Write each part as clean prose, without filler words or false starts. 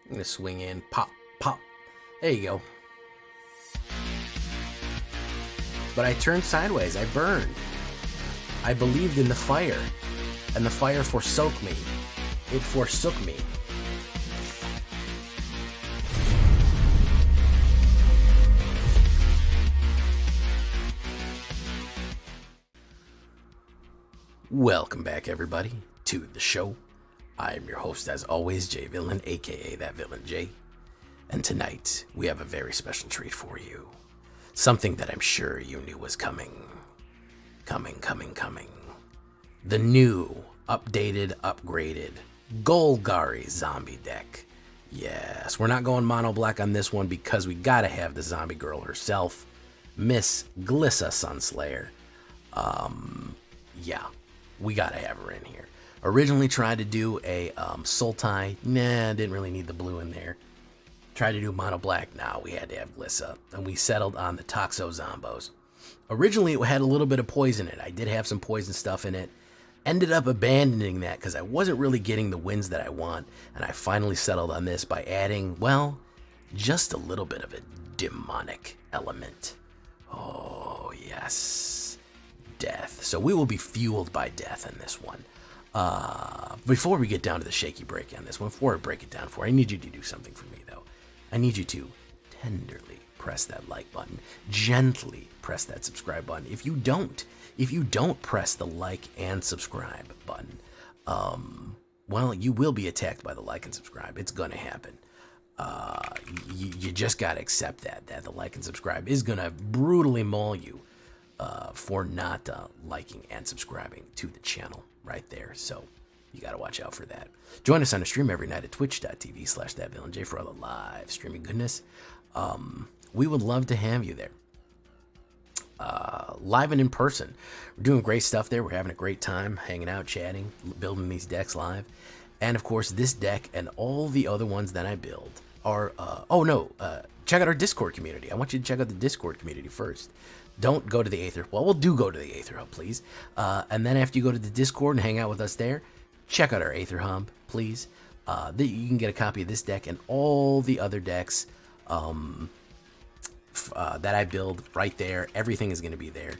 I'm gonna swing in, pop, pop. There you go. But I turned sideways. I burned. I believed in the fire, and the fire forsook me. It forsook me. Welcome back, everybody, to the show. I am your host, as always, Jay Villain, aka That Villain Jay. And tonight, we have a very special treat for you. Something that I'm sure you knew was coming. Coming. The new, updated, upgraded Golgari zombie deck. Yes, we're not going mono black on this one because we gotta have the zombie girl herself, Miss Glissa Sunslayer. Yeah, we gotta have her in here. Originally tried to do a Sultai. Nah, didn't really need the blue in there. Tried to do mono black. Now we had to have Glissa, and we settled on the Toxo Zombos. Originally, it had a little bit of poison in it. I did have some poison stuff in it. Ended up abandoning that because I wasn't really getting the wins that I want, and I finally settled on this by adding, well, just a little bit of a demonic element. Oh, yes. Death. So we will be fueled by death in this one. Before we get down to the shaky break on this one, before I break it down for you, I need you to do something for me, though. I need you to tenderly press that like button, gently press that subscribe button. If you don't press the like and subscribe button, well, you will be attacked by the like and subscribe. It's gonna happen. You just gotta accept that the like and subscribe is gonna brutally maul you for not liking and subscribing to the channel right there. So you gotta watch out for that. Join us on a stream every night at twitch.tv/thatvillainj for all the live streaming goodness. We would love to have you there. Live and in person. We're doing great stuff there. We're having a great time hanging out, chatting, building these decks live. And of course, this deck and all the other ones that I build are, check out our Discord community. I want you to check out the Discord community first. Don't go to the AetherHub. Well, do go to the AetherHub, please. And then after you go to the Discord and hang out with us there, check out our AetherHub, please. You can get a copy of this deck and all the other decks that I build right there. Everything is going to be there.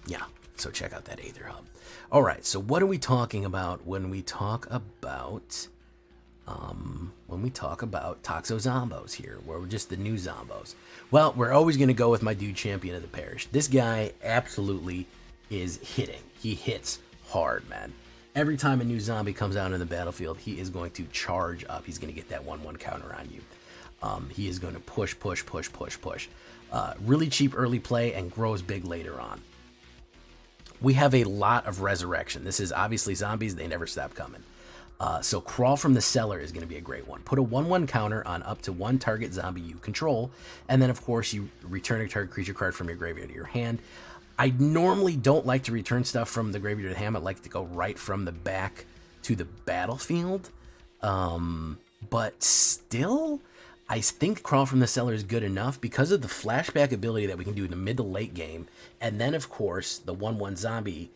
Yeah, so check out that AetherHub. All right, so what are we talking about when we talk about Toxo Zombos here, where we're just the new Zombos? Well, we're always going to go with my dude, Champion of the Parish. This guy absolutely is hitting. He hits hard, man. Every time a new zombie comes out in the battlefield, he is going to charge up. He's going to get that 1/1 counter on you. He is going to push. Really cheap early play and grows big later on. We have a lot of resurrection. This is obviously zombies. They never stop coming. So Crawl from the Cellar is going to be a great one. Put a 1/1 counter on up to one target zombie you control. And then, of course, you return a target creature card from your graveyard to your hand. I normally don't like to return stuff from the graveyard to the hand. I like to go right from the back to the battlefield. But still, I think Crawl from the Cellar is good enough because of the flashback ability that we can do in the mid to late game. And then, of course, the 1/1 zombie,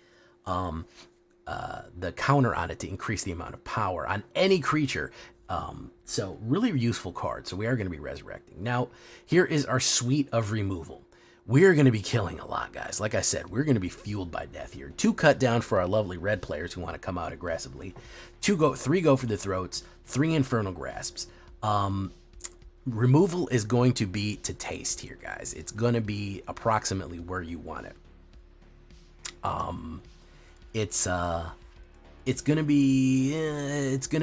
the counter on it to increase the amount of power on any creature. So really useful card. So we are going to be resurrecting. Now, here is our suite of removal. We are going to be killing a lot, guys. Like I said, we're going to be fueled by death here. 2 cut down for our lovely red players who want to come out aggressively. 3 go for the throats. 3 Infernal Grasps. Removal is going to be to taste here, guys. It's going to be approximately where you want it. It's going to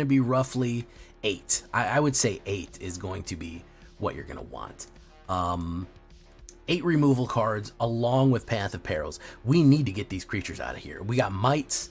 be roughly 8. I would say 8 is going to be what you're going to want. 8 removal cards along with Path of Perils. We need to get these creatures out of here. We got mites,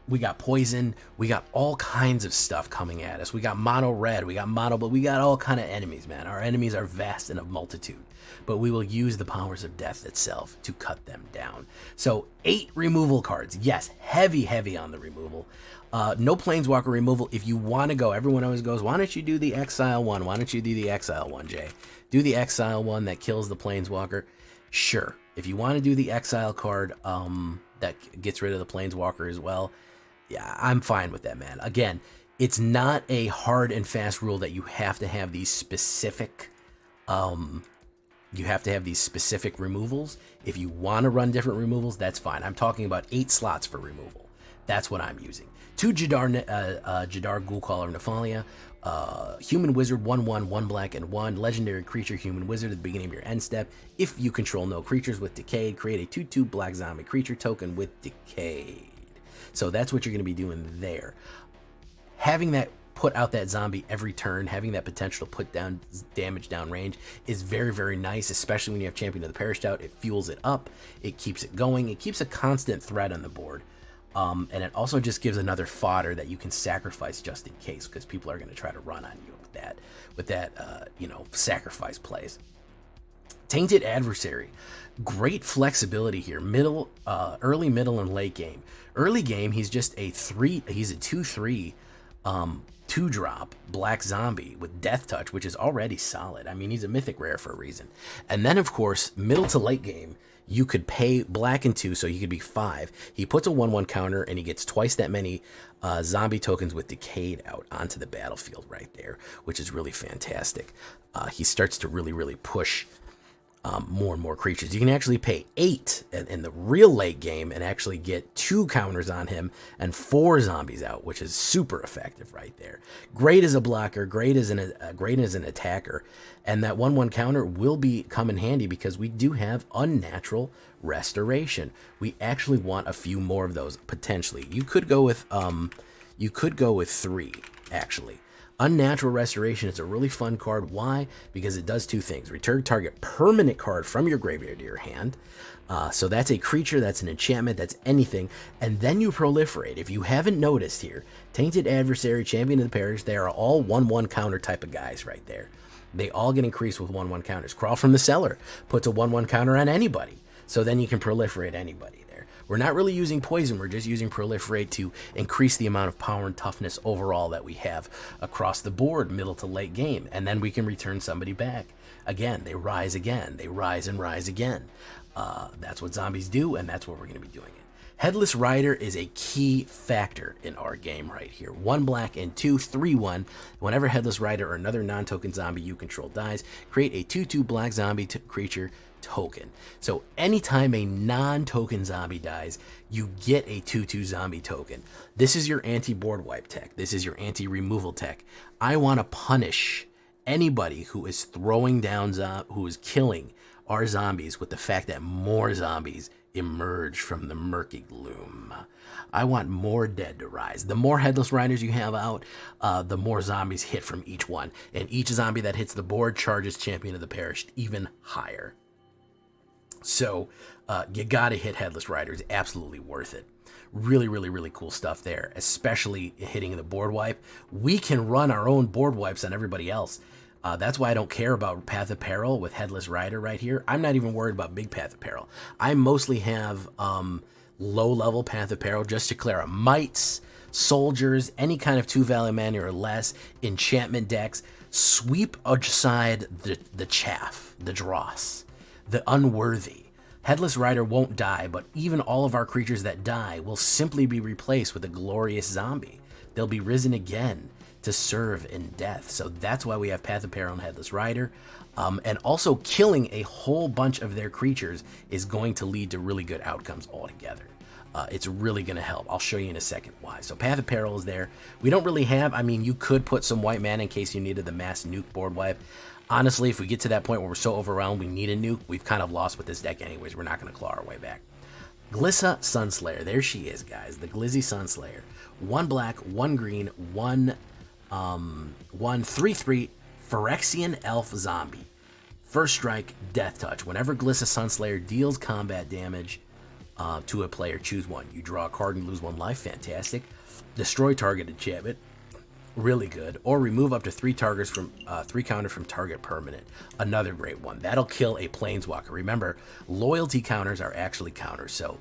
we got poison, we got all kinds of stuff coming at us. We got mono red, we got mono, but we got all kind of enemies, man. Our enemies are vast and of multitude, but we will use the powers of death itself to cut them down. So 8 removal cards. Yes, heavy on the removal. No Planeswalker removal. If you want to go, everyone always goes, why don't you do the Exile one? Why don't you do the Exile one, Jay? Do the Exile one that kills the Planeswalker. Sure. If you want to do the Exile card that gets rid of the Planeswalker as well, yeah, I'm fine with that, man. Again, It's not a hard and fast rule that you have to have these specific removals. If you want to run different removals, that's fine. I'm talking about 8 slots for removal. That's what I'm using. 2 Jadar Ghoulcaller Nephalia, Human Wizard, 1/1, 1 black and 1, Legendary Creature, Human Wizard at the beginning of your end step. If you control no creatures with Decayed, create a 2/2 black zombie creature token with Decayed. So that's what you're going to be doing there. Having that put out that zombie every turn, having that potential to put down damage down range is very, very nice, especially when you have Champion of the Perished out. It fuels it up, it keeps it going, it keeps a constant threat on the board. And it also just gives another fodder that you can sacrifice just in case, because people are going to try to run on you with that sacrifice plays. Tainted Adversary, great flexibility here. Early, middle, and late game. Early game, he's just a 2/3 2-drop black zombie with Death Touch, which is already solid. I mean, he's a mythic rare for a reason. And then, of course, middle to late game, you could pay black and 2, so he could be 5. He puts a 1/1 counter, and he gets twice that many zombie tokens with Decayed out onto the battlefield right there, which is really fantastic. He starts to really, really push more and more creatures. You can actually pay 8 in the real late game and actually get 2 counters on him and 4 zombies out, which is super effective right there. Great as a blocker, great as an attacker, and that 1/1 counter will come in handy because we do have Unnatural Restoration. We actually want a few more of those potentially. You could go with 3 actually. Unnatural Restoration is a really fun card. Why? Because it does 2 things. Return target permanent card from your graveyard to your hand. So that's a creature, that's an enchantment, that's anything. And then you proliferate. If you haven't noticed here, Tainted Adversary, Champion of the Parish, they are all 1/1 counter type of guys right there. They all get increased with 1/1 counters. Crawl from the Cellar puts a 1/1 counter on anybody. So then you can proliferate anybody. We're not really using poison, we're just using proliferate to increase the amount of power and toughness overall that we have across the board, middle to late game, and then we can return somebody back. Again, they rise and rise again. That's what zombies do, and that's what we're going to be doing it. Headless Rider is a key factor in our game right here. 1 black and 2, 3/1. Whenever Headless Rider or another non-token zombie you control dies, create a 2/2 black zombie creature token. So anytime a non-token zombie dies, you get a 2/2 zombie token. This is your anti-board wipe tech. This is your anti-removal tech. I want to punish anybody who is throwing down, who is killing our zombies with the fact that more zombies emerge from the murky gloom. I want more dead to rise. The more Headless Riders you have out, the more zombies hit from each one. And each zombie that hits the board charges Champion of the Perished even higher. So you gotta hit Headless Riders, absolutely worth it. Really, really, really cool stuff there, especially hitting the board wipe. We can run our own board wipes on everybody else. That's why I don't care about Path of Peril with Headless Rider right here. I'm not even worried about big Path of Peril. I mostly have low-level Path of Peril just to clear out mites, soldiers, any kind of 2-value mana or less, enchantment decks. Sweep aside the chaff, the dross, the unworthy. Headless Rider won't die, but even all of our creatures that die will simply be replaced with a glorious zombie. They'll be risen again to serve in death. So that's why we have Path of Peril and Headless Rider. And also killing a whole bunch of their creatures is going to lead to really good outcomes altogether. It's really going to help. I'll show you in a second why. So Path of Peril is there. We don't really have, I mean, you could put some white mana in case you needed the mass nuke board wipe. Honestly, if we get to that point where we're so overwhelmed we need a nuke, we've kind of lost with this deck anyways. We're not going to claw our way back. Glissa Sunslayer. There she is, guys. The Glizzy Sunslayer. 1 black, 1 green, 1 3/3 Phyrexian Elf Zombie. First strike, Death Touch. Whenever Glissa Sunslayer deals combat damage to a player, choose 1. You draw a card and lose 1 life. Fantastic. Destroy target enchantment. Really good. Or remove up to 3 targets from 3 counters from target permanent. Another great one. That'll kill a planeswalker. Remember, loyalty counters are actually counters. So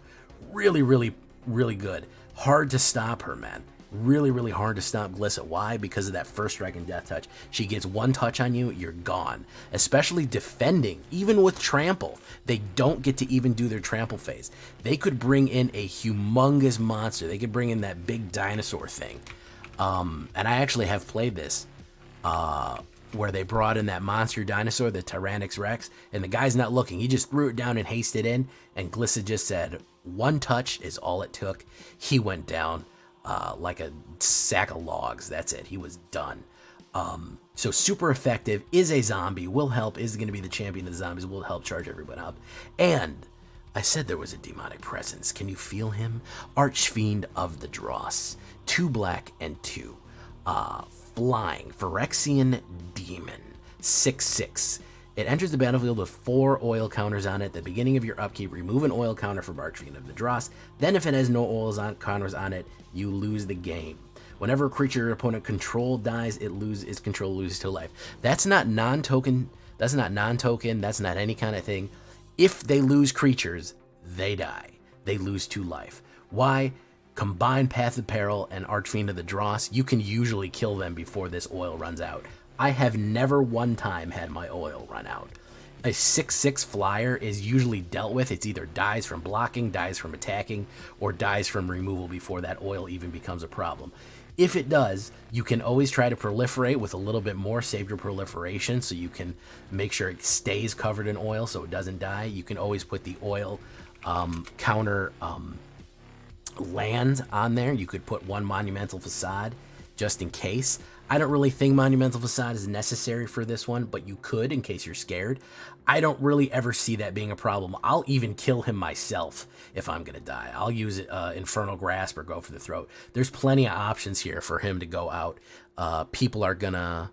really, really, really good. Hard to stop her, man. Really, really hard to stop Glissa. Why? Because of that first strike and Death Touch. She gets 1 touch on you, you're gone. Especially defending, even with trample. They don't get to even do their trample phase. They could bring in a humongous monster. They could bring in that big dinosaur thing. And I actually have played this, where they brought in that monster dinosaur, the Tyrannosaurus Rex, and the guy's not looking. He just threw it down and hasted in, and Glissa just said, one touch is all it took. He went down like a sack of logs. That's it. He was done. So super effective, is a zombie, will help, is going to be the champion of the zombies, will help charge everyone up. And I said there was a demonic presence. Can you feel him? Archfiend of the Dross. 2 black and 2. Flying. Phyrexian Demon. 6/6. It enters the battlefield with 4 oil counters on it. At the beginning of your upkeep, remove an oil counter from Archfiend of the Dross. Then if it has no counters on it, you lose the game. Whenever a creature your opponent control dies, its control loses 2 life. That's not non-token. That's not non-token. That's not any kind of thing. If they lose creatures, they die. They lose 2 life. Why? Combine Path of Peril and Archfiend of the Dross. You can usually kill them before this oil runs out. I have never one time had my oil run out. A 6/6 flyer is usually dealt with. It's either dies from blocking, dies from attacking, or dies from removal before that oil even becomes a problem. If it does, you can always try to proliferate with a little bit more, save your proliferation so you can make sure it stays covered in oil so it doesn't die. You can always put the oil counter land on there. You could put 1 Monumental Facade just in case. I don't really think Monumental Facade is necessary for this one, but you could in case you're scared. I don't really ever see that being a problem. I'll even kill him myself if I'm going to die. I'll use Infernal Grasp or go for the throat. There's plenty of options here for him to go out. People are gonna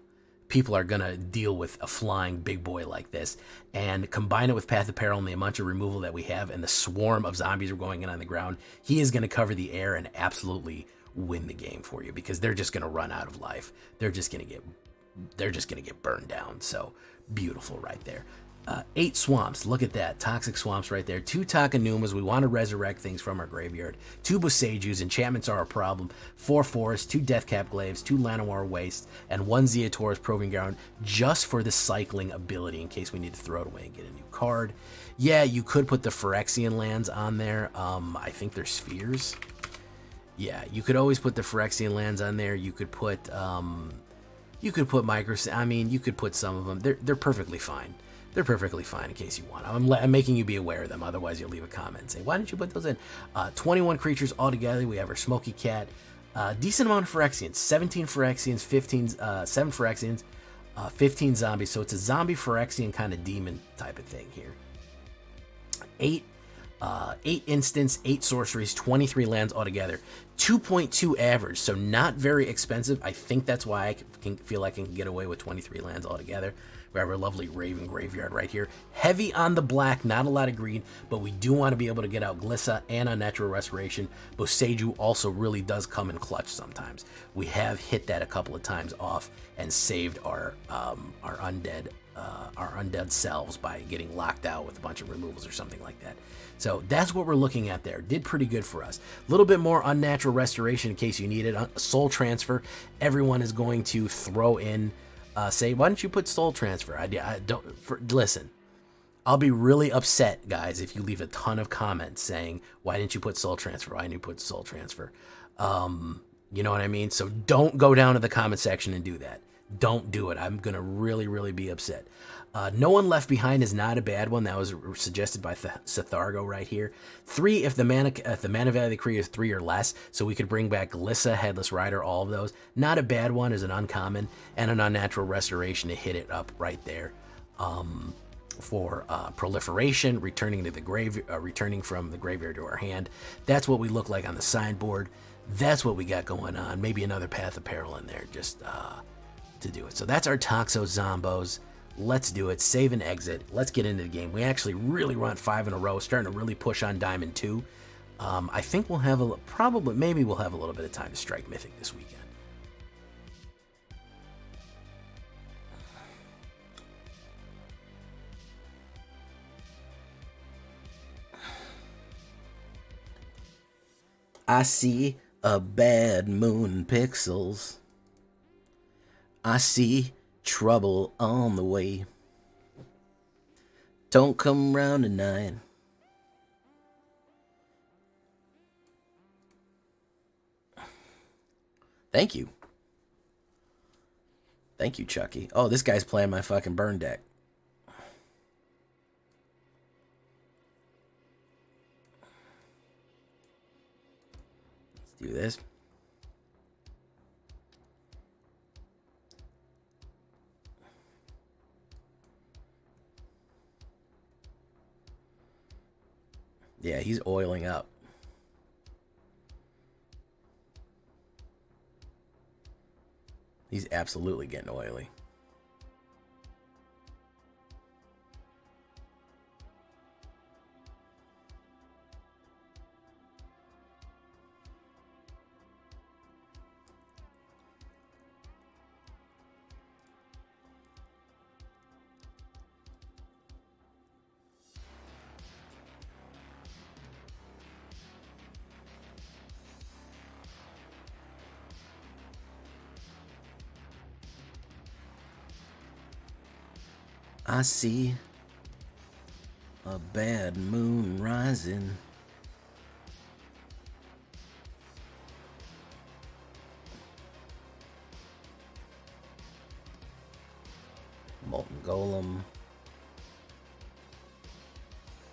deal with a flying big boy like this, and combine it with Path of Peril and the amount of removal that we have and the swarm of zombies are going in on the ground. He is going to cover the air and absolutely win the game for you because they're just going to run out of life. They're just going to get burned down. So beautiful right there. 8 swamps. Look at that. Toxic swamps right there. 2 Takanumas. We want to resurrect things from our graveyard. 2 Bosejus. Enchantments are a problem. 4 forests. 2 Deathcap Glaives. 2 Llanowar Waste. And 1 Zeotor's Proving Ground just for the cycling ability in case we need to throw it away and get a new card. Yeah, you could put the Phyrexian lands on there. I think they're spheres. Yeah, you could always put the Phyrexian lands on there. You could put micro. I mean, you could put some of them. They're perfectly fine. They're perfectly fine in case you want. I'm making you be aware of them. Otherwise, you'll leave a comment and say, why didn't you put those in? 21 creatures altogether. We have our Smoky Cat. Decent amount of Phyrexians. 17 Phyrexians, 7 Phyrexians, 15 zombies. So it's a zombie Phyrexian kind of demon type of thing here. 8 instants, 8 sorceries, 23 lands altogether. 2.2 average, so not very expensive. I think that's why I feel like I can get away with 23 lands altogether. We have our lovely Raven Graveyard right here. Heavy on the black, not a lot of green, but we do want to be able to get out Glissa and Unnatural Restoration. Boseiju also really does come in clutch sometimes. We have hit that a couple of times off and saved our undead selves by getting locked out with a bunch of removals or something like that. So that's what we're looking at there. Did pretty good for us. A little bit more Unnatural Restoration in case you need it. Soul Transfer. Everyone is going to throw in, say, why don't you put Soul Transfer? Listen, I'll be really upset, guys, if you leave a ton of comments saying, why didn't you put Soul Transfer? Why didn't you put Soul Transfer? You know what I mean? So don't go down to the comment section and do that. Don't do it. I'm going to really, really be upset. No One Left Behind is not a bad one. That was suggested by Sethargo right here. 3 if the mana value of the creature is 3 or less. So we could bring back Glissa, Headless Rider, all of those. Not a bad one as an uncommon and an Unnatural Restoration to hit it up right there. For proliferation, returning from the graveyard to our hand. That's what we look like on the sideboard. That's what we got going on. Maybe another Path of Peril in there just to do it. So that's our Toxo Zombos. Let's do it. Save and exit. Let's get into the game. We actually really run 5 in a row, starting to really push on Diamond 2. I think we'll have maybe we'll have a little bit of time to strike Mythic this weekend. I see a bad moon pixels. I see trouble on the way. Don't come round tonight. Thank you. Thank you, Chucky. Oh, this guy's playing my fucking burn deck. Let's do this. Yeah, he's oiling up. He's absolutely getting oily. I see a bad moon rising. Molten Golem.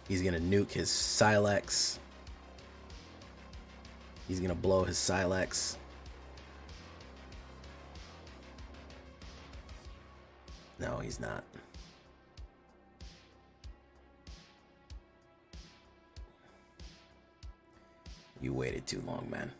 He's gonna nuke his Silex. He's gonna blow his Silex. No, he's not. You waited too long, man.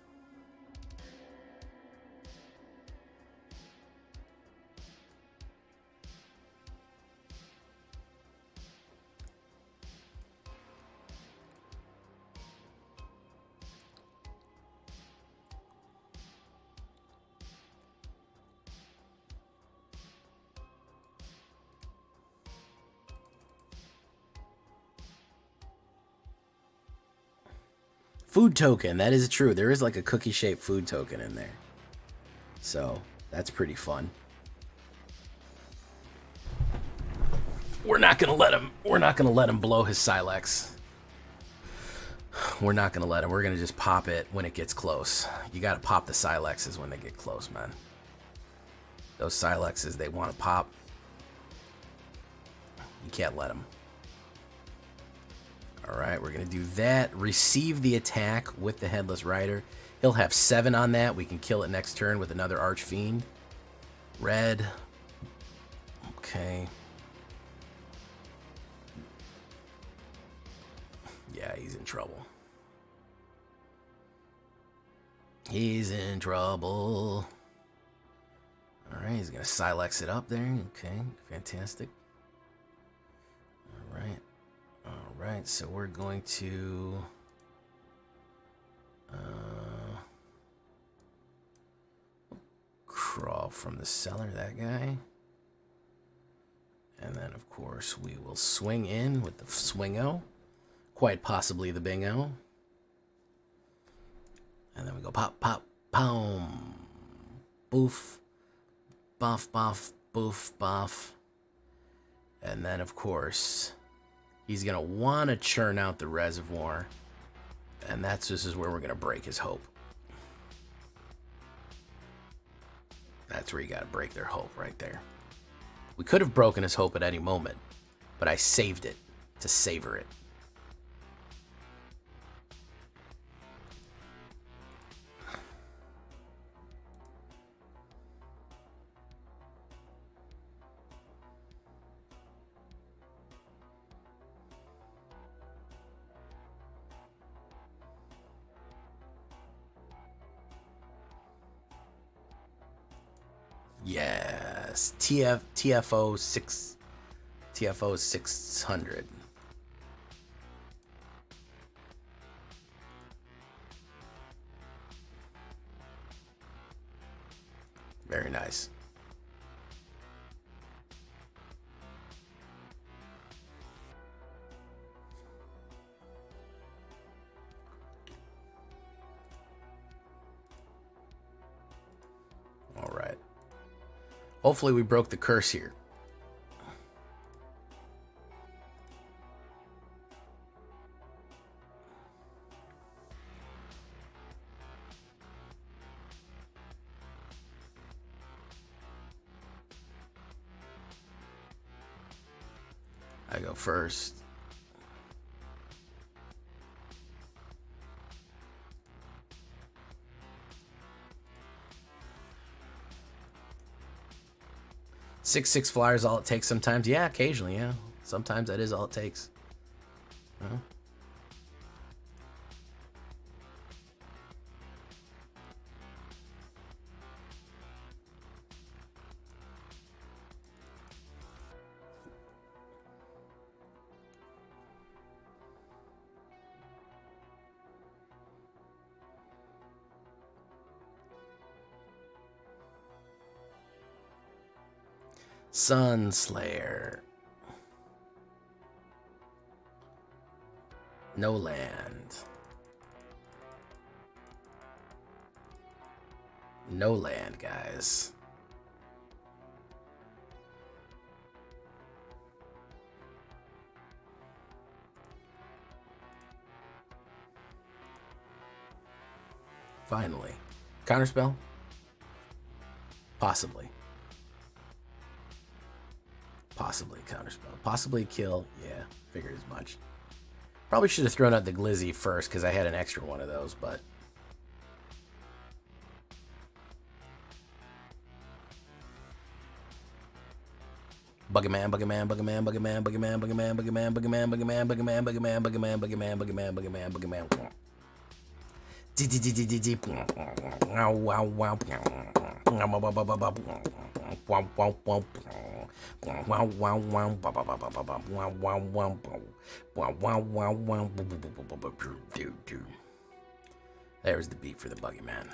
Food token, that is true. There is like a cookie-shaped food token in there. So, that's pretty fun. We're not gonna let him blow his Silex. We're not gonna let him. We're gonna just pop it when it gets close. You gotta pop the Silexes when they get close, man. Those Silexes, they want to pop. You can't let them. Alright, we're going to do that. Receive the attack with the Headless Rider. He'll have 7 on that. We can kill it next turn with another Archfiend. Red. Okay. Yeah, he's in trouble. He's in trouble. Alright, he's going to Silex it up there. Okay, fantastic. Alright. Alright, so we're going to crawl from the cellar, that guy. And then, of course, we will swing in with the Swingo. Quite possibly the Bingo. And then we go pop, pop, boom. Boof. Buff, buff, boof, buff. And then, of course, he's going to want to churn out the Reservoir. And this is where we're going to break his hope. That's where you got to break their hope, right there. We could have broken his hope at any moment, but I saved it to savor it. Yes, TFO 600. Very nice. All right. Hopefully we broke the curse here. I go first. Six flyers all it takes sometimes. Yeah, occasionally, yeah. Sometimes that is all it takes. Huh? Sunslayer. No land. No land, guys. Finally. Counterspell? Possibly. Possibly counterspell. Possibly kill. Yeah, figured as much. Probably should have thrown out the Glizzy first because I had an extra one of those, but... Buggerman, Buggerman, Buggerman, Buggerman, Buggerman, Buggerman, Buggerman, Buggerman, Buggerman, Buggerman, Buggerman, Buggerman, Buggerman, Buggerman, Buggerman, Buggerman. Wow, wow, wow. Wow, wow, wow. Wow, wow, wow. Wow, wow, wow. Wow, wow, wow, wow. There's the beat for the Buggy Man.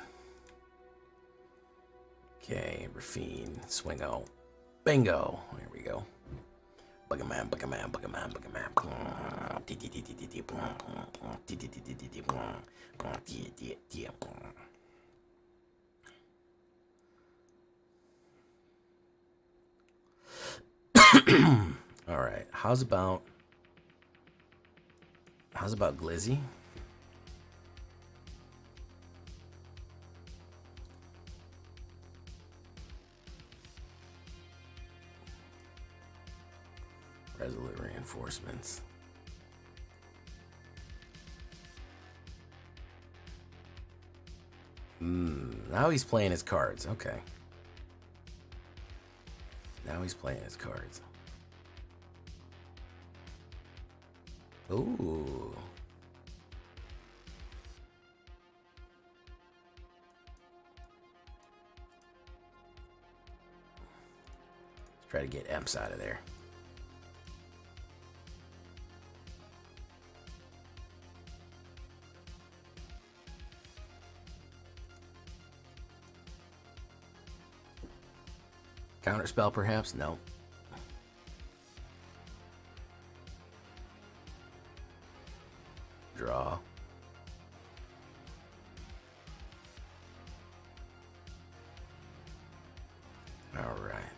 Okay, Rafine, Swingo. Bingo. Here we go. Buggy Man, Buggy Man, Buggy Man, Buggy Man. All right. How's about Glizzy? Resolute reinforcements. Now he's playing his cards. Okay. Now he's playing his cards. Ooh. Let's try to get Emps out of there. Counterspell, perhaps? No. Draw. All right.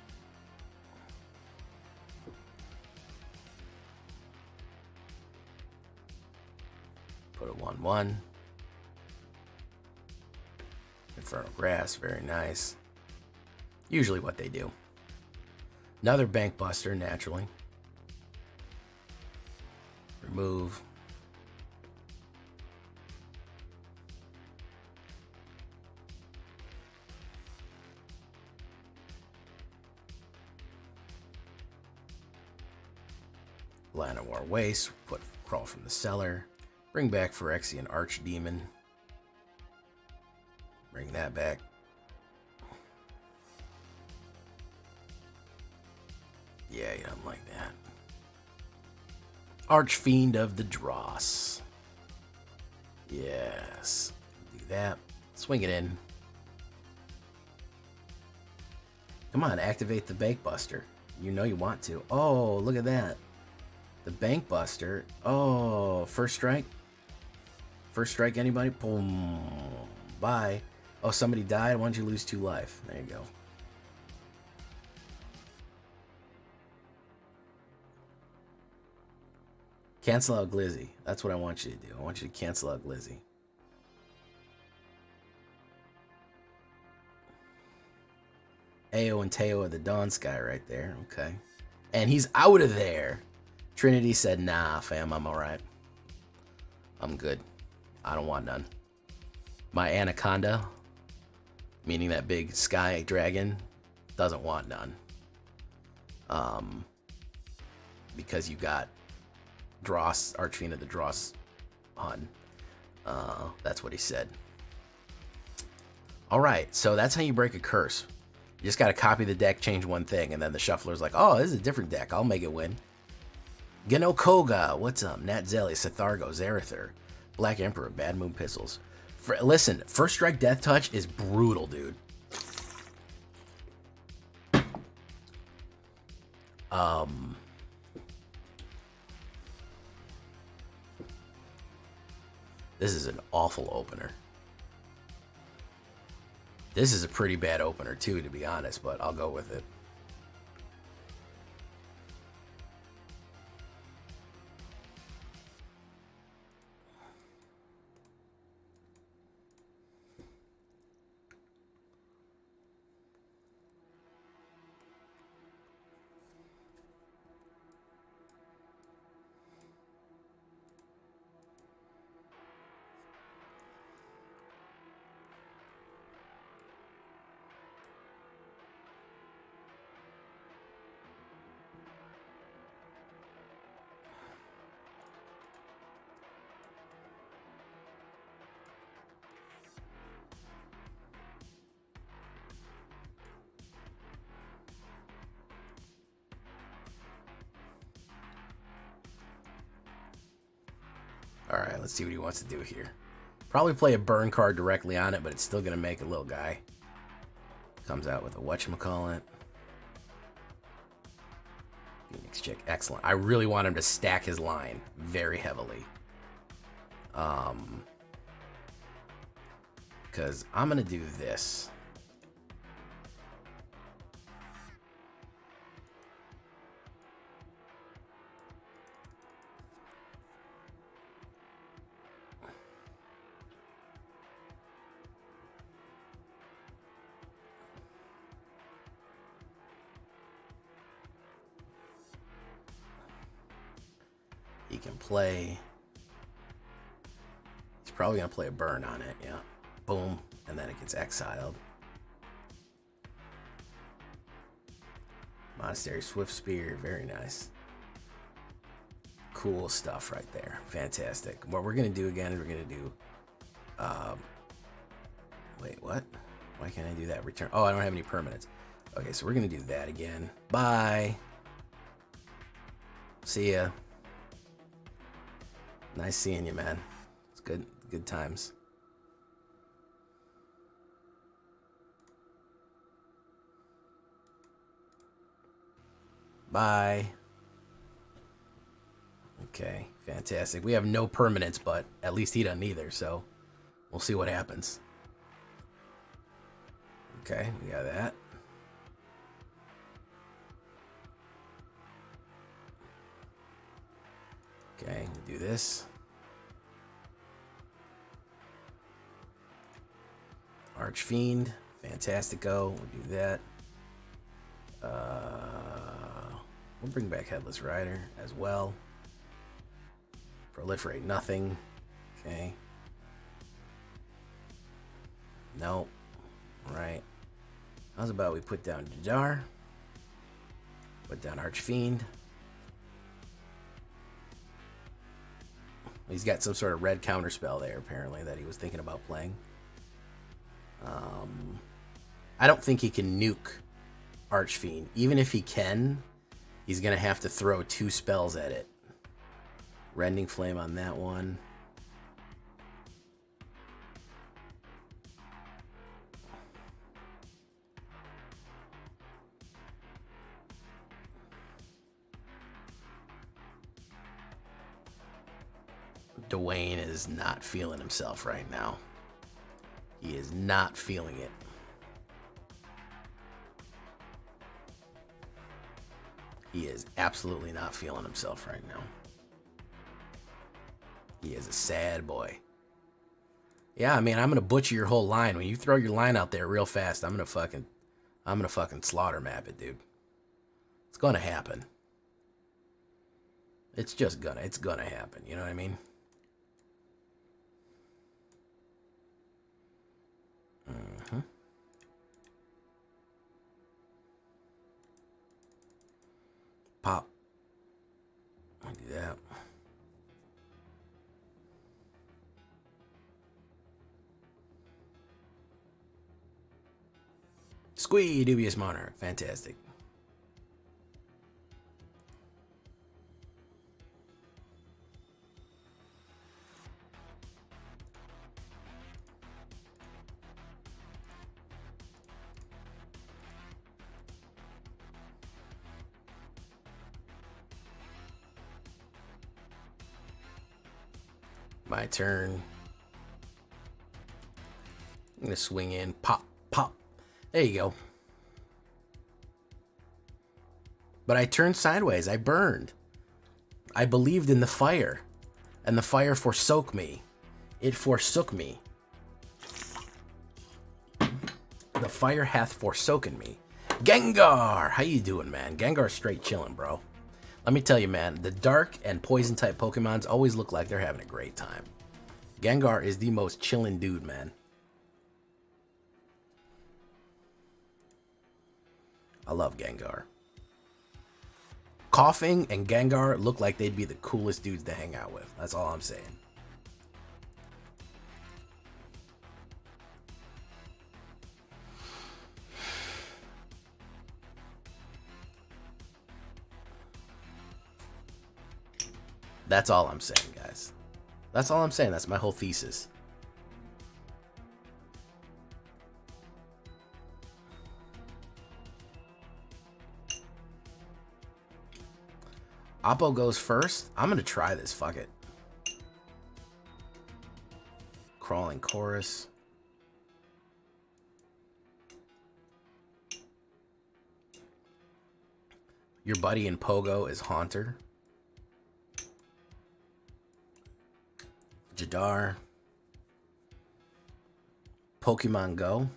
Put a 1/1. Infernal Grass, very nice. Usually what they do. Another Bank Buster, naturally. Remove. Llanowar Waste, put Crawl from the Cellar. Bring back Phyrexian Archdemon. Bring that back. Yeah, you don't like that. Archfiend of the Dross. Yes. Do that. Swing it in. Come on, activate the Bank Buster. You know you want to. Oh, look at that. The Bank Buster. Oh, first strike. First strike, anybody? Boom. Bye. Oh, somebody died. Why don't you lose 2 life? There you go. Cancel out Glizzy. That's what I want you to do. I want you to cancel out Glizzy. Ao and Teo of the Dawn Sky right there. Okay. And he's out of there. Trinity said, nah, fam, I'm alright. I'm good. I don't want none. My Anaconda, meaning that big sky dragon, doesn't want none. Because you got Dross, Archfiend of the Dross Hun. That's what he said. Alright, so that's how you break a curse. You just gotta copy the deck, change one thing, and then the shuffler's like, oh, this is a different deck, I'll make it win. Geno Koga, what's up? Nat Zelli, Sethargo, Zarather, Black Emperor, Bad Moon Pistols. Listen, First Strike Death Touch is brutal, dude. This is an awful opener. This is a pretty bad opener too, to be honest, but I'll go with it. Alright, let's see what he wants to do here. Probably play a burn card directly on it, but it's still going to make a little guy. Comes out with a whatchamacallit. Phoenix Chick, excellent. I really want him to stack his line very heavily. Because I'm going to do this. He can play. He's probably going to play a burn on it, yeah. Boom. And then it gets exiled. Monastery Swift Spear. Very nice. Cool stuff right there. Fantastic. What we're going to do again is we're going to do... wait, what? Why can't I do that? Return. Oh, I don't have any permanents. Okay, so we're going to do that again. Bye. See ya. Nice seeing you, man. It's good times. Bye. Okay, fantastic. We have no permanents, but at least he doesn't either, so we'll see what happens. Okay, we got that. Okay, we'll do this. Archfiend, fantastico. We'll do that. We'll bring back Headless Rider as well. Proliferate nothing. Okay. Nope. Right. How's about we put down Jajar? Put down Archfiend. He's got some sort of red counter spell there, apparently, that he was thinking about playing. I don't think he can nuke Archfiend. Even if he can, he's going to have to throw 2 spells at it. Rending Flame on that one. Dwayne is not feeling himself right now. He is not feeling it. He is absolutely not feeling himself right now. He is a sad boy. Yeah, I mean, I'm gonna butcher your whole line. When you throw your line out there real fast, I'm gonna fucking slaughter map it, dude. It's gonna happen. It's just it's gonna happen. You know what I mean? Mm-hmm. Pop. I do that. Squee, Dubious Monarch. Fantastic. My turn. I'm gonna swing in. Pop, pop. There you go. But I turned sideways. I burned. I believed in the fire. And the fire forsook me. It forsook me. The fire hath forsoken me. Gengar! How you doing, man? Gengar's straight chilling, bro. Let me tell you, man, the dark and poison type Pokemons always look like they're having a great time. Gengar is the most chilling dude, man. I love Gengar. Coughing and Gengar look like they'd be the coolest dudes to hang out with. That's all I'm saying. That's all I'm saying, guys. That's all I'm saying. That's my whole thesis. Oppo goes first. I'm going to try this. Fuck it. Crawling Chorus. Your buddy in Pogo is Haunter. Jadar. Pokemon Go.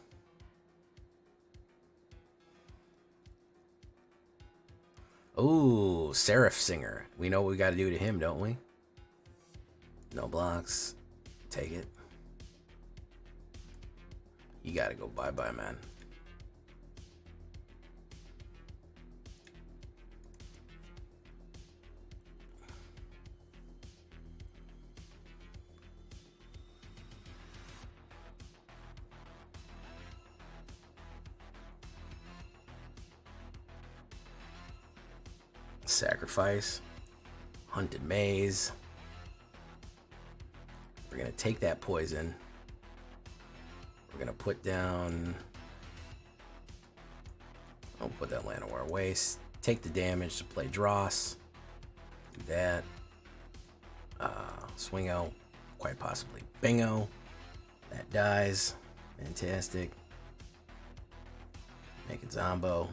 Ooh, Seraph Singer. We know what we got to do to him, don't we? No blocks. Take it. You got to go bye-bye, man. Sacrifice. Hunted Maze. We're going to take that poison. We're going to put down... I'll put that Llanowar Waste. Take the damage to play Dross. Do that. Swing out. Quite possibly Bingo. That dies. Fantastic. Make it Zombo.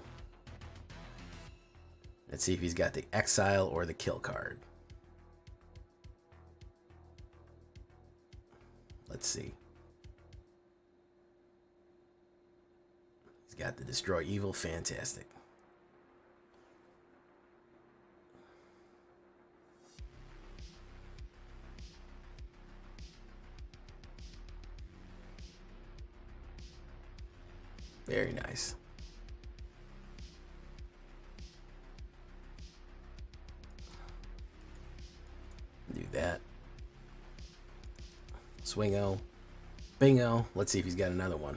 Let's see if he's got the Exile or the Kill card. Let's see. He's got the Destroy Evil. Fantastic. Very nice. Do that. Swingo. Bingo. Let's see if he's got another one.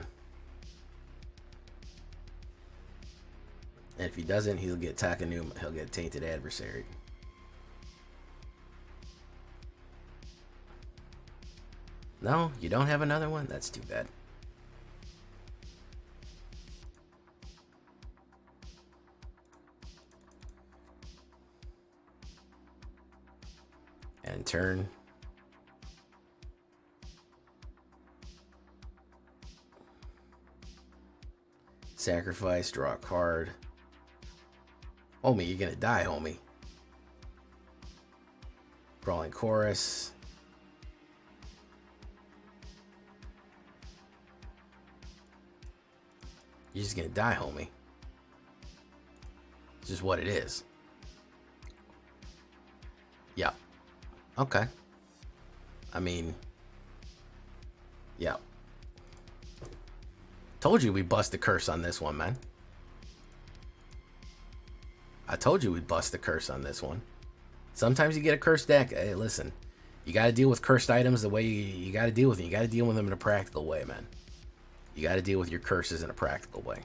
And if he doesn't, he'll get Takanuma. He'll get Tainted Adversary. No, you don't have another one? That's too bad. And turn. Sacrifice, draw a card. Homie, you're gonna die, homie. Crawling Chorus. You're just gonna die, homie. It's just what it is. Yep. Okay. I mean, yep. Told you we bust the curse on this one, man. I told you we'd bust the curse on this one. Sometimes you get a cursed deck. Hey, listen. You got to deal with cursed items the way you got to deal with them. You got to deal with them in a practical way, man. You got to deal with your curses in a practical way.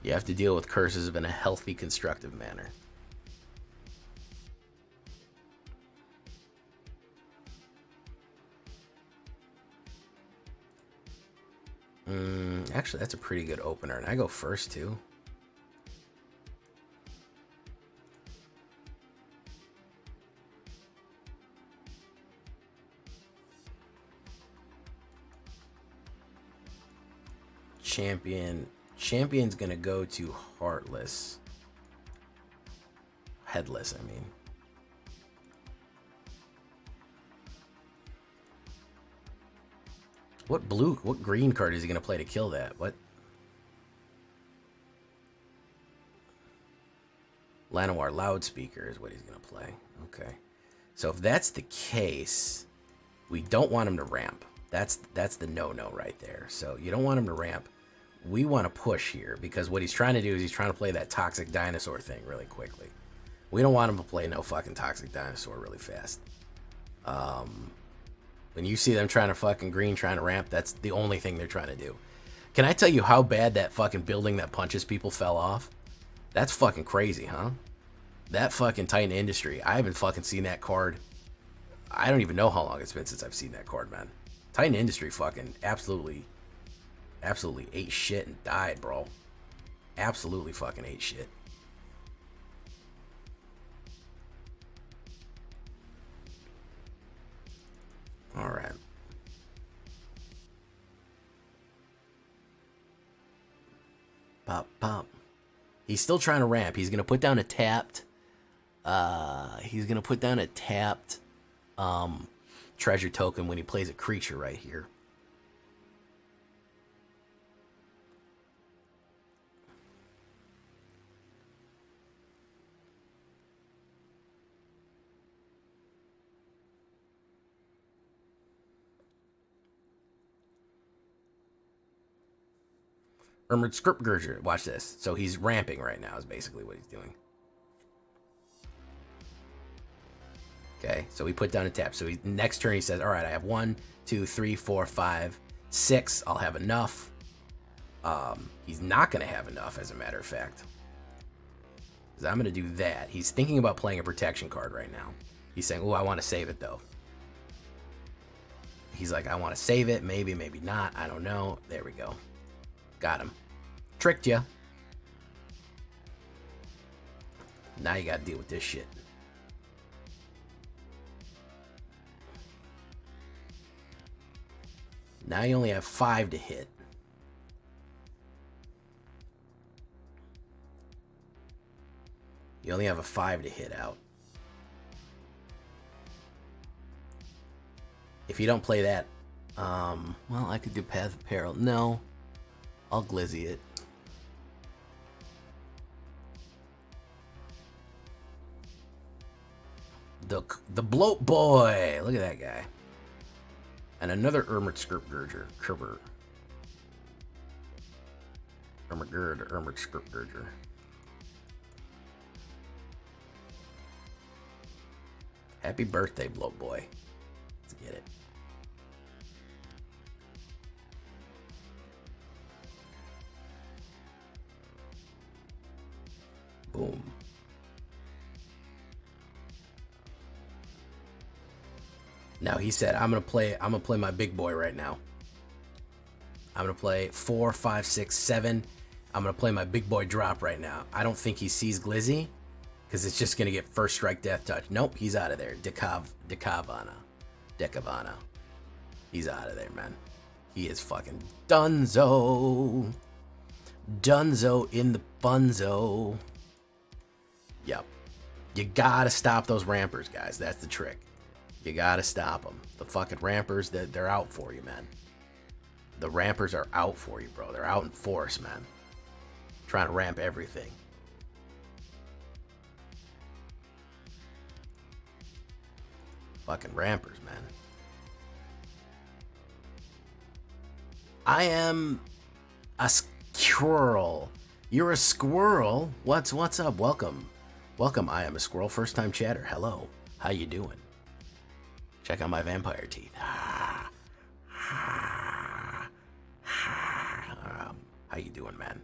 You have to deal with curses in a healthy, constructive manner. Actually, that's a pretty good opener. And I go first, too. Champion's gonna go to Heartless. Headless, I mean. What green card is he gonna play to kill that? What? Llanowar Loudspeaker is what he's gonna play. Okay. So if that's the case, we don't want him to ramp. That's the no-no right there. So you don't want him to ramp. We want to push here because what he's trying to do is he's trying to play that Toxic Dinosaur thing really quickly. We don't want him to play no fucking Toxic Dinosaur really fast. When you see them trying to fucking green, trying to ramp, that's the only thing they're trying to do. Can I tell you how bad that fucking building that punches people fell off? That's fucking crazy, huh? That fucking Titan Industry. I haven't fucking seen that card. I don't even know how long it's been since I've seen that card, man. Titan Industry fucking absolutely ate shit and died, bro. Absolutely fucking ate shit. All right. Pop, pop. He's still trying to ramp. He's gonna put down a tapped. Treasure token when he plays a creature right here. Armored Script Gurger. Watch this. So he's ramping right now is basically what he's doing. Okay, so we put down a tap. So next turn he says, all right, I have 1, 2, 3, 4, 5, 6. I'll have enough. He's not going to have enough, as a matter of fact. Because I'm going to do that. He's thinking about playing a protection card right now. He's saying, oh, I want to save it, though. He's like, I want to save it. Maybe, maybe not. I don't know. There we go. Got him. Tricked ya. Now you gotta deal with this shit. Now you only have 5 to hit. You only have a 5 to hit out. If you don't play that, well, I could do Path of Peril. No. I'll glizzy it. The bloat boy. Look at that guy. And another Armored Script Gurger. Kerber. Armored Script Gurger. Happy birthday, bloat boy. Let's get it. Boom. Now he said, I'm gonna play my big boy right now. I'm gonna play 4, 5, 6, 7. I'm gonna play my big boy drop right now. I don't think he sees Glizzy, because it's just gonna get first strike death touch. Nope, he's out of there. Decavana. He's out of there, man. He is fucking Dunzo. Dunzo in the funzo. Yep. You gotta stop those rampers, guys. That's the trick. You gotta stop them. The fucking rampers, they're out for you, man. The rampers are out for you, bro. They're out in force, man. Trying to ramp everything. Fucking rampers, man. I am a squirrel. You're a squirrel? What's up? Welcome. Welcome. I am a squirrel. First time chatter. Hello. How you doing? Check out my vampire teeth. How you doing, man?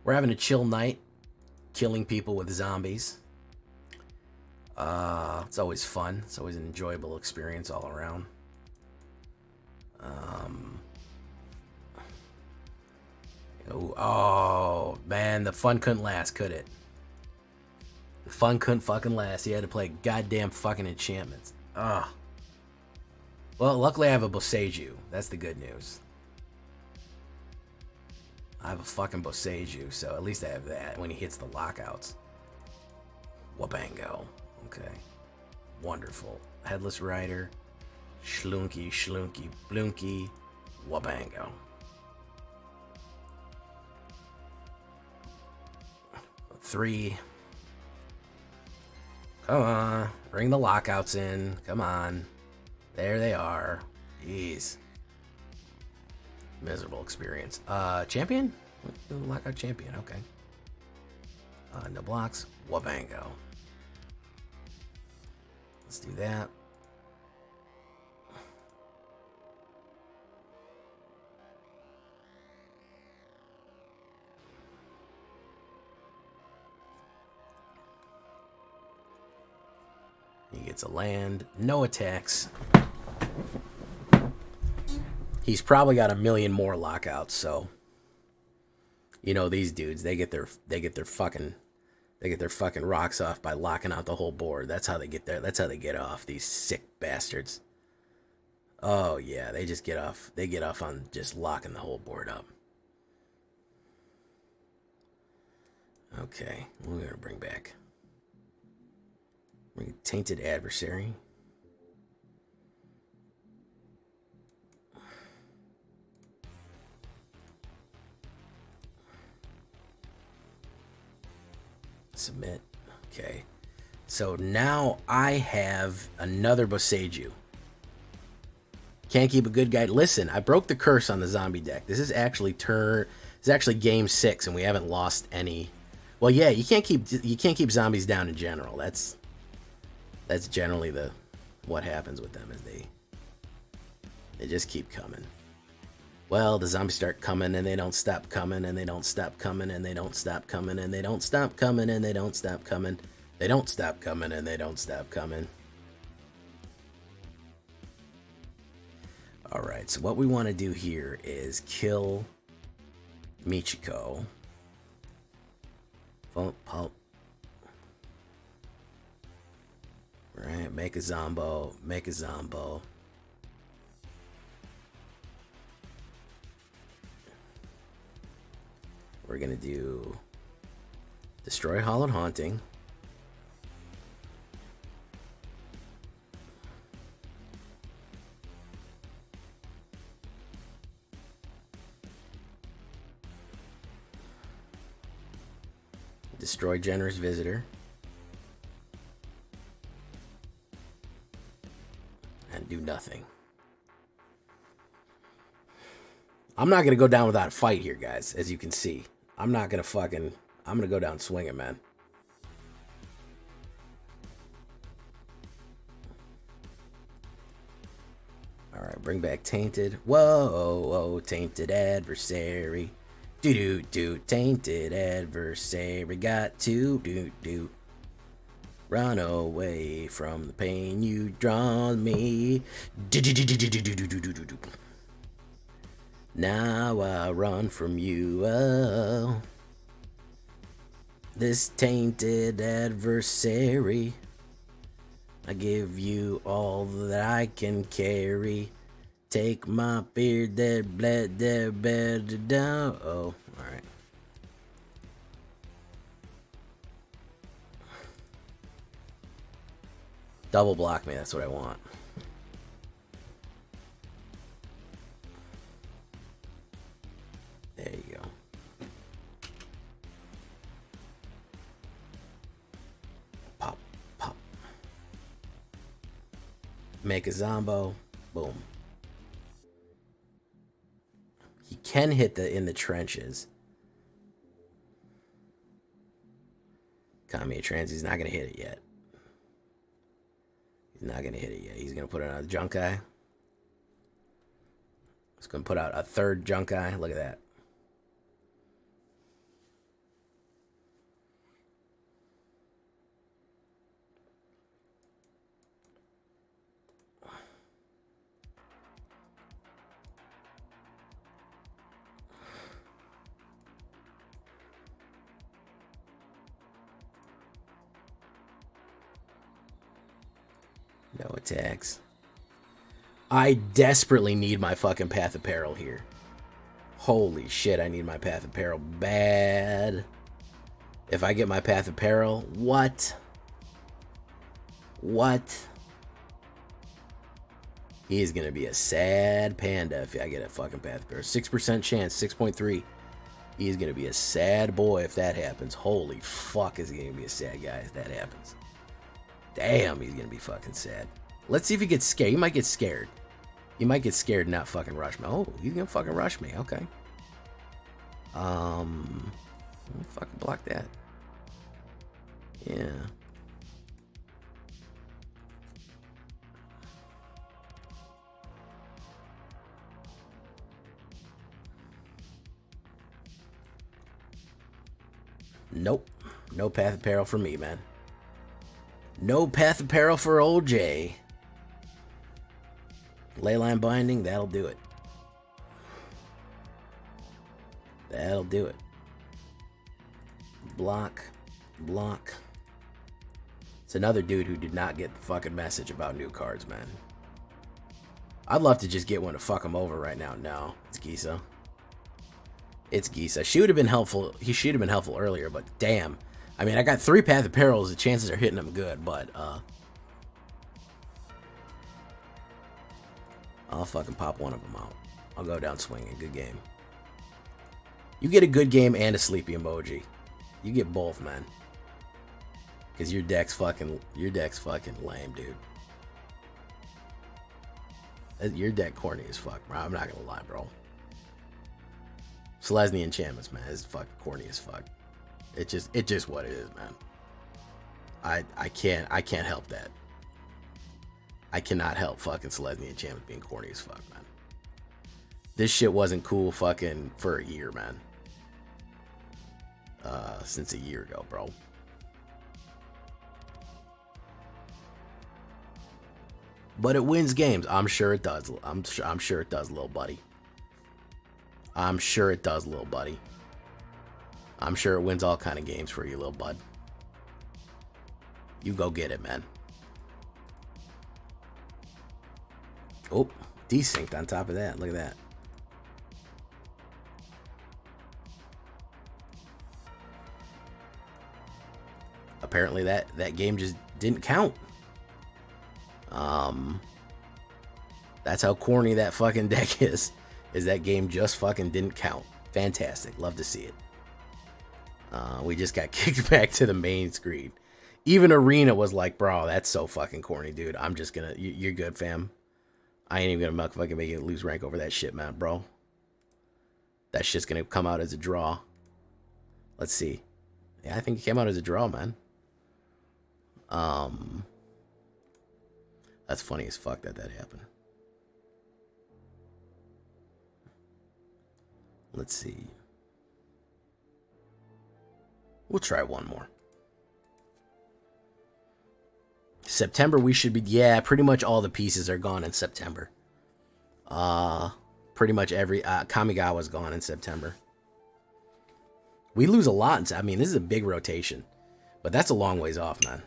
We're having a chill night, killing people with zombies. It's always fun. It's always an enjoyable experience all around. Oh man, the fun couldn't last, could it? The fun couldn't fucking last. He had to play goddamn fucking enchantments. Ugh. Well, luckily I have a Boseiju. That's the good news. I have a fucking Boseiju, so at least I have that when he hits the lockouts. Wabango. Okay. Wonderful. Headless Rider. Shlunky, shlunky, blunky. Wabango. Three. Come on. Bring the lockouts in. Come on. There they are. Jeez. Miserable experience. Champion? Lockout champion. Okay. No blocks. Wabango. Let's do that. He gets a land. No attacks. He's probably got a million more lockouts, so you know these dudes, they get their fucking rocks off by locking out the whole board. That's how they get there. That's how they get off, these sick bastards. Oh yeah, they just get off. They get off on just locking the whole board up. Okay, we're gonna bring back Tainted Adversary. Submit. Okay. So now I have another Boseiju. Can't keep a good guy. Listen, I broke the curse on the zombie deck. This is actually game 6 and we haven't lost any. Well, yeah, you can't keep zombies down in general. That's generally what happens with them, is they just keep coming. Well, the zombies start coming and they don't stop coming and they don't stop coming and they don't stop coming and they don't stop coming and they don't stop coming. They don't stop coming and they don't stop coming. All right, so what we want to do here is kill Michiko. Pulp. Right, make a zombo. Make a zombo. We're gonna do Destroy Hallowed Haunting. Destroy Generous Visitor. And do nothing. I'm not gonna go down without a fight here, guys, as you can see. I'm gonna go down swinging, man. Alright, bring back Tainted. Whoa, Tainted Adversary. Do, Tainted Adversary. Got to do. Run away from the pain you draw me. Now I run from you. Oh. This tainted adversary. I give you all that I can carry. Take my beard that bled that bed down. Oh, alright. Double block me, that's what I want. There you go. Pop, pop. Make a Zombo. Boom. He can hit the in the trenches. Kami Trans, he's not going to hit it yet. He's not going to hit it yet. He's going to put it on a junk guy. He's going to put out a third junk guy. Look at that. No attacks. I desperately need my fucking Path of Peril here. Holy shit, I need my Path of Peril bad. If I get my Path of Peril, what? What? He is going to be a sad panda if I get a fucking Path of Peril. 6% chance, 6.3. He is going to be a sad boy if that happens. Holy fuck, is he going to be a sad guy if that happens. Damn, he's going to be fucking sad. Let's see if he gets scared. He might get scared. He might get scared and not fucking rush me. Oh, he's going to fucking rush me. Okay. Fucking block that. Yeah. Nope. No Path of Peril for me, man. No Path of Peril for old Jay. Leyline Binding, that'll do it. That'll do it. Block. Block. It's another dude who did not get the fucking message about new cards, man. I'd love to just get one to fuck him over right now. No, it's Gisa. It's Gisa. She would have been helpful. He should have been helpful earlier, but damn. I mean, I got 3 Path of Perils. The chances are hitting them good, but I'll fucking pop one of them out. I'll go down swinging. Good game. You get a good game and a sleepy emoji. You get both, man. Because your deck's fucking lame, dude. Your deck corny as fuck, bro. I'm not gonna lie, bro. Selesnya enchantments, man, is fucking corny as fuck. It's just what it is, man. I can't help that. I cannot help fucking Selesnya enchantments being corny as fuck, man. This shit wasn't cool fucking for a year, man. Since a year ago, bro. But it wins games. I'm sure it does. I'm sure it does, little buddy. I'm sure it does, little buddy. I'm sure it wins all kind of games for you, little bud. You go get it, man. Oh, desynced on top of that. Look at that. Apparently that game just didn't count. That's how corny that fucking deck is that game just fucking didn't count. Fantastic. Love to see it. We just got kicked back to the main screen. Even Arena was like, bro, that's so fucking corny, dude. I'm just gonna... You're good, fam. I ain't even gonna fucking make it lose rank over that shit, man, bro. That shit's gonna come out as a draw. Let's see. Yeah, I think it came out as a draw, man. That's funny as fuck that happened. Let's see. We'll try one more. September, we should be... Yeah, pretty much all the pieces are gone in September. Pretty much every... Kamigawa's gone in September. We lose a lot. I mean, this is a big rotation. But that's a long ways off, man.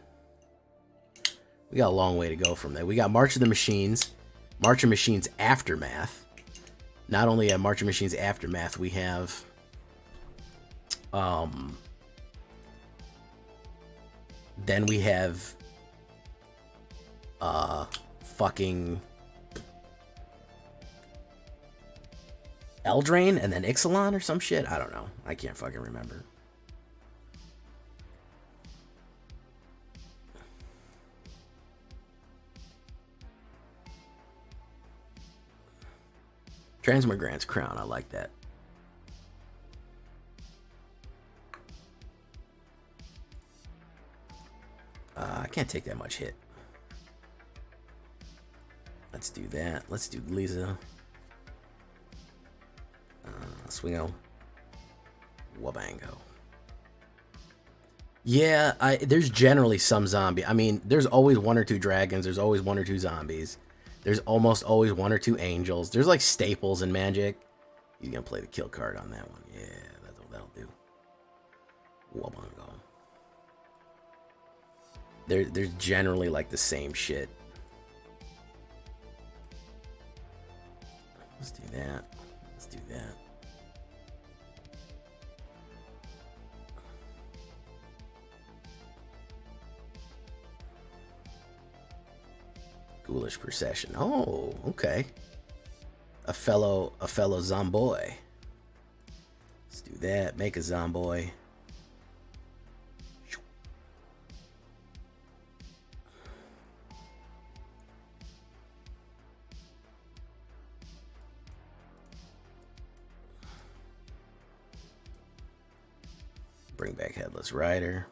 We got a long way to go from there. We got March of the Machines. March of Machines Aftermath. Not only at March of Machines Aftermath, we have... Then we have fucking Eldraine and then Ixalan or some shit. I don't know. I can't fucking remember. Transmigrant's Crown. I like that. I can't take that much hit. Let's do that. Let's do Lisa. Swingo. Wabango. Yeah, there's generally some zombie. I mean, there's always 1 or 2 dragons. There's always 1 or 2 zombies. There's almost always 1 or 2 angels. There's like staples in Magic. He's gonna play the kill card on that one. Yeah, that'll do. Wabango. There's generally like the same shit. Let's do that. Let's do that. Ghoulish Procession. Oh, okay. A fellow Zomboy. Let's do that. Make a Zomboy. Bring back Headless Rider.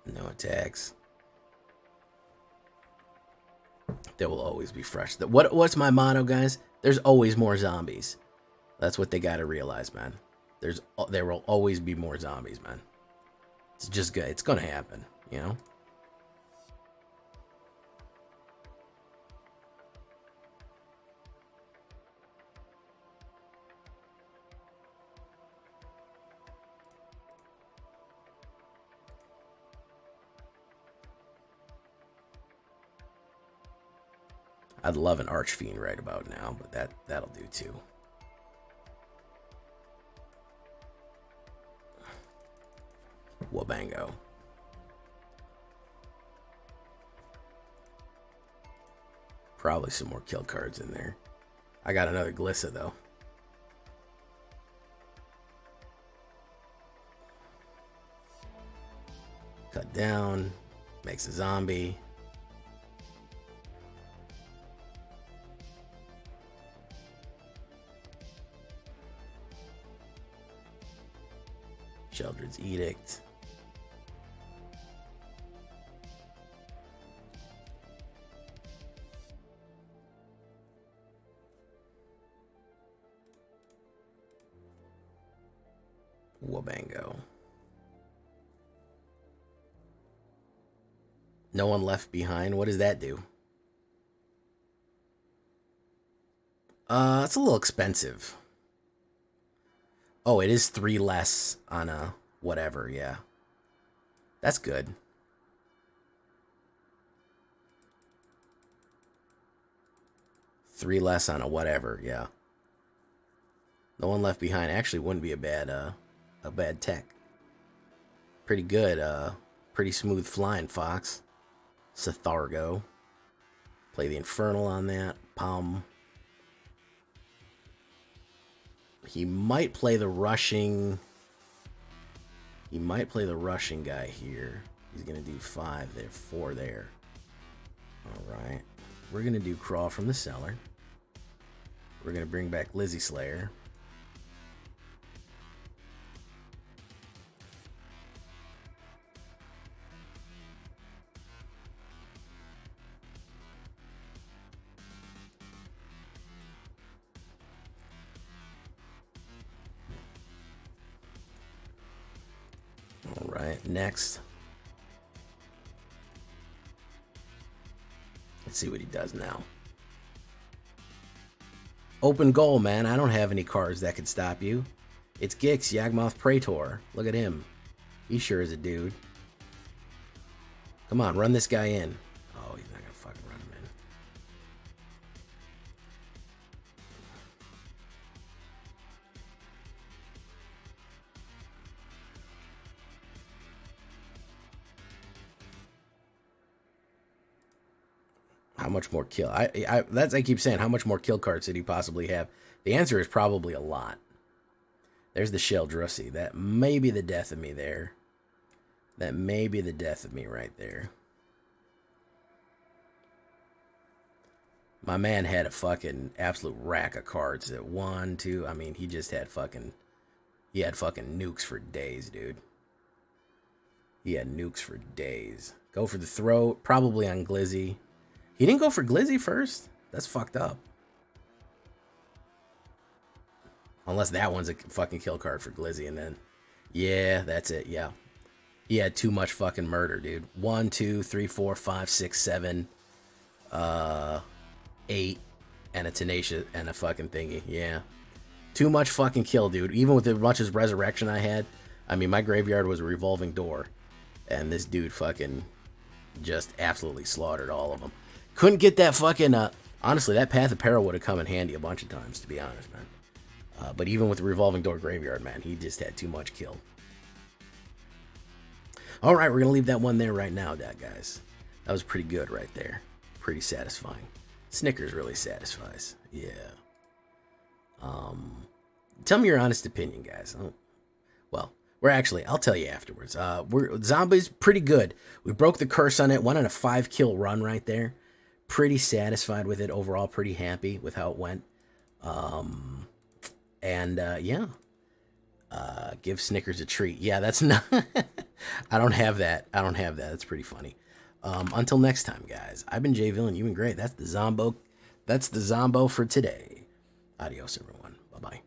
No attacks. There will always be fresh. What's my motto, guys? There's always more zombies. That's what they gotta realize, man. There will always be more zombies, man. It's just good. It's gonna happen, you know? I'd love an Archfiend right about now, but that'll do too. Wabango. Probably some more kill cards in there. I got another Glissa though. Cut down, makes a zombie. Sheldred's Edict. Wabango. No One Left Behind. What does that do? It's a little expensive. Oh, it is 3 less on a whatever, yeah. That's good. Three less on a whatever, yeah. No One Left Behind actually wouldn't be a bad tech. Pretty good, pretty smooth flying Fox. Sethargo. Play the Infernal on that. Palm. He might play the rushing. He might play the rushing guy here. He's gonna do 5 there, 4 there. Alright. We're gonna do Crawl from the Cellar. We're gonna bring back Lizzie Slayer. Alright, next. Let's see what he does now. Open goal, man. I don't have any cards that could stop you. It's Gix, Yawgmoth Praetor. Look at him. He sure is a dude. Come on, run this guy in. Oh, he's not gonna fucking run him in. much more kill? I keep saying, how much more kill cards did he possibly have? The answer is probably a lot. There's the Sheldrussi. That may be the death of me there. That may be the death of me right there. My man had a fucking absolute rack of cards at 1, 2. I mean, he just had fucking... He had fucking nukes for days, dude. He had nukes for days. Go for the throat. Probably on Glizzy. He didn't go for Glizzy first? That's fucked up. Unless that one's a fucking kill card for Glizzy and then... Yeah, that's it, yeah. He had too much fucking murder, dude. 1, 2, 3, 4, 5, 6, 7... 8 and a tenacious and a fucking thingy. Yeah. Too much fucking kill, dude. Even with as much as resurrection I had. I mean, my graveyard was a revolving door. And this dude fucking just absolutely slaughtered all of them. Couldn't get that fucking... honestly, that Path of Peril would have come in handy a bunch of times, to be honest, man. But even with the revolving door graveyard, man, he just had too much kill. Alright, we're going to leave that one there right now, guys. That was pretty good right there. Pretty satisfying. Snickers really satisfies. Yeah. Tell me your honest opinion, guys. Oh, well, I'll tell you afterwards. Zombies, pretty good. We broke the curse on it. Went on a 5-kill run right there. Pretty satisfied with it overall. Pretty happy with how it went. Yeah. Give Snickers a treat. Yeah, that's not... I don't have that. That's pretty funny. Until next time, guys. I've been Jay Villain. You've been great. That's the Zombo. That's the Zombo for today. Adios, everyone. Bye-bye.